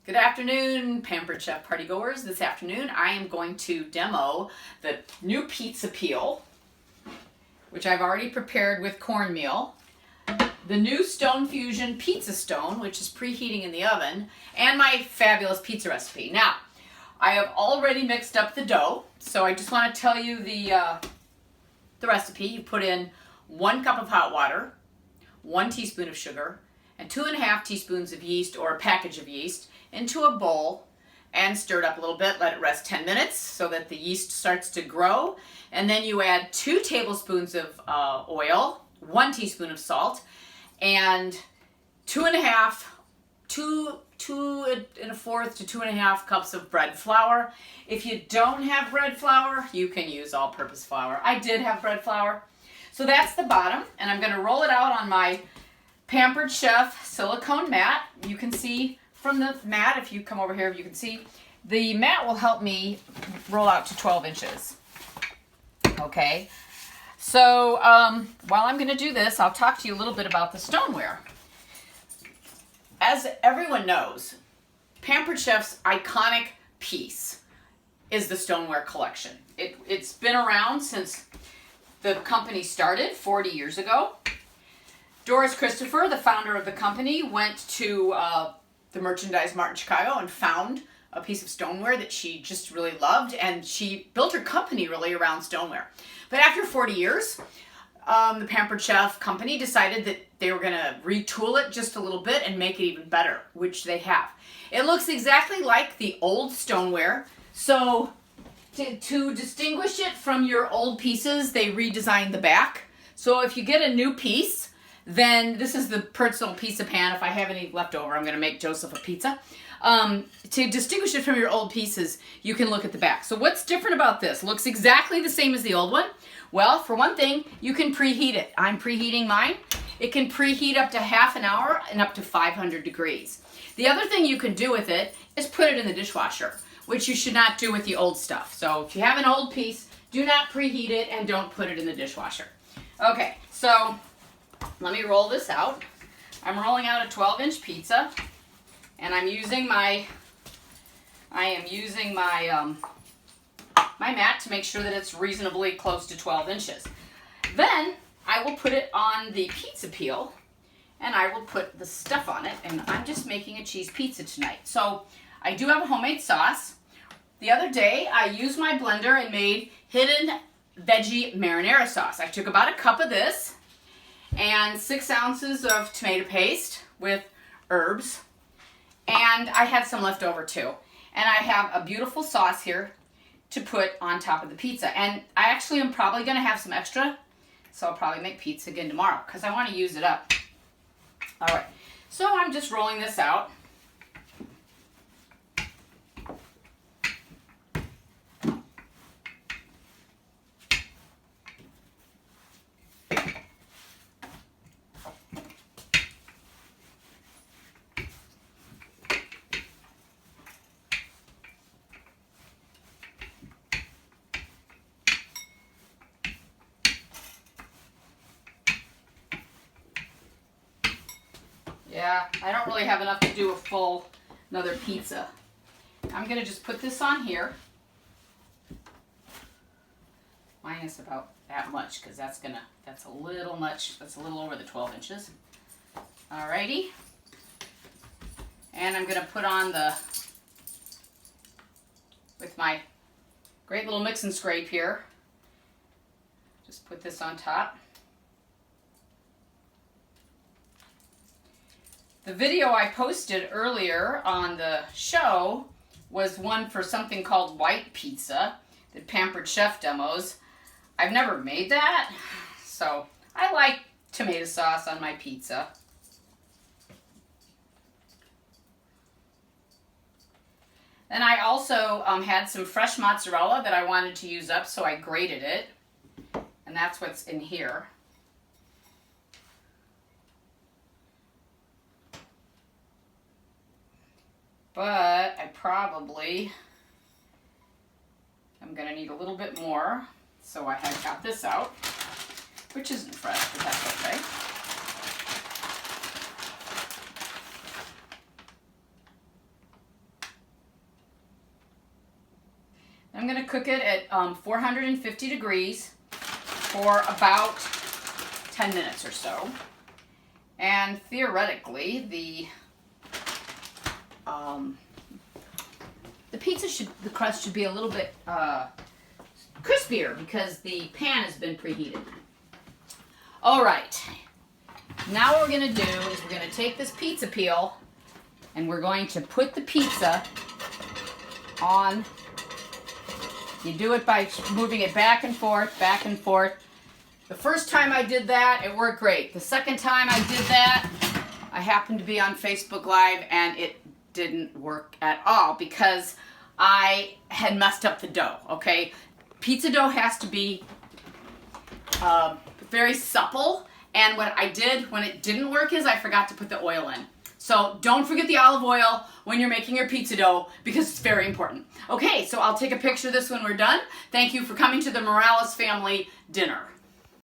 Good afternoon, Pampered Chef party goers. This afternoon I am going to demo the new pizza peel, which I've already prepared with cornmeal, the new Stone Fusion pizza stone, which is preheating in the oven, and my fabulous pizza recipe. Now, I have already mixed up the dough, so I just want to tell you the recipe. You put in 1 cup of hot water, 1 teaspoon of sugar, and 2.5 teaspoons of yeast or a package of yeast into a bowl and stir it up a little bit. Let it rest 10 minutes so that the yeast starts to grow. And then you add 2 tablespoons of oil, 1 teaspoon of salt, and 2 1/4 to 2.5 cups of bread flour. If you don't have bread flour, you can use all-purpose flour. I did have bread flour. So that's the bottom, and I'm going to roll it out on my Pampered Chef silicone mat. You can see from the mat, if you come over here, you can see the mat will help me roll out to 12 inches. Okay, so while I'm going to do this, I'll talk to you a little bit about the stoneware. As everyone knows, Pampered Chef's iconic piece is the stoneware collection. It's been around since the company started 40 years ago. Doris Christopher, the founder of the company, went to the Merchandise Mart in Chicago and found a piece of stoneware that she just really loved, and she built her company really around stoneware. But after 40 years, the Pampered Chef company decided that they were going to retool it just a little bit and make it even better, which they have. It looks exactly like the old stoneware, so to distinguish it from your old pieces, they redesigned the back. So if you get a new piece, then this is the personal pizza pan. If I have any left over, I'm going to make Joseph a pizza. To distinguish it from your old pieces, you can look at the back. So what's different about this? Looks exactly the same as the old one. Well, for one thing, you can preheat it. I'm preheating mine. It can preheat up to half an hour and up to 500 degrees. The other thing you can do with it is put it in the dishwasher, which you should not do with the old stuff. So if you have an old piece, do not preheat it and don't put it in the dishwasher. Okay, so let me roll this out. I'm rolling out a 12-inch pizza, and I'm using my my mat to make sure that it's reasonably close to 12 inches. Then I will put it on the pizza peel, and I will put the stuff on it, and I'm just making a cheese pizza tonight. So I do have a homemade sauce. The other day I used my blender and made hidden veggie marinara sauce. I took about a cup of this and 6 ounces of tomato paste with herbs, and I had some left over too. And I have a beautiful sauce here to put on top of the pizza. And I actually am probably going to have some extra, so I'll probably make pizza again tomorrow because I want to use it up. All right, so I'm just rolling this out. Yeah, I don't really have enough to do another pizza. I'm going to just put this on here. Minus about that much, because that's a little much. That's a little over the 12 inches. Alrighty. And I'm going to put on with my great little mix and scrape here. Just put this on top. The video I posted earlier on the show was one for something called white pizza that Pampered Chef demos. I've never made that, so I like tomato sauce on my pizza. Then I also had some fresh mozzarella that I wanted to use up, so I grated it, and that's what's in here. But I probably am going to need a little bit more, so I have got this out, which isn't fresh, but that's okay. I'm going to cook it at 450 degrees for about 10 minutes or so. And theoretically, the crust should be a little bit crispier because the pan has been preheated. All right. Now what we're going to do is we're going to take this pizza peel and we're going to put the pizza on. You do it by moving it back and forth, back and forth. The first time I did that, it worked great. The second time I did that, I happened to be on Facebook Live and it didn't work at all because I had messed up the dough, okay? Pizza dough has to be very supple, and what I did when it didn't work is I forgot to put the oil in. So don't forget the olive oil when you're making your pizza dough because it's very important. Okay, so I'll take a picture of this when we're done. Thank you for coming to the Morales family dinner.